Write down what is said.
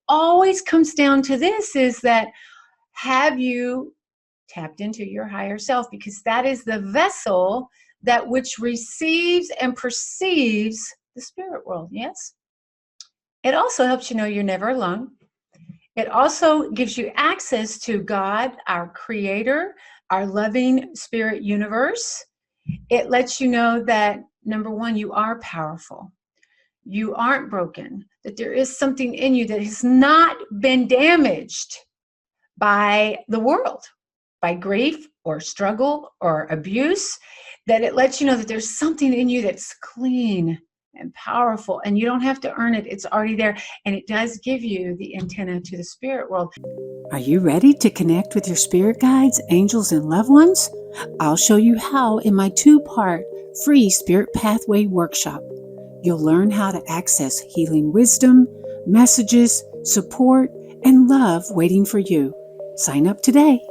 always comes down to this, is that have you tapped into your higher self? Because that is the vessel that which receives and perceives the spirit world. Yes. It also helps you know you're never alone. It also gives you access to God, our creator, our loving spirit universe. It lets you know that, number one, you are powerful. You aren't broken, that there is something in you that has not been damaged by the world, by grief or struggle or abuse, that it lets you know that there's something in you that's clean and powerful, and you don't have to earn it. It's already there, and it does give you the antenna to the spirit world. Are you ready to connect with your spirit guides, angels, and loved ones? I'll show you how in my 2-part free Spirit Pathway workshop. You'll learn how to access healing wisdom, messages, support, and love waiting for you. Sign up today.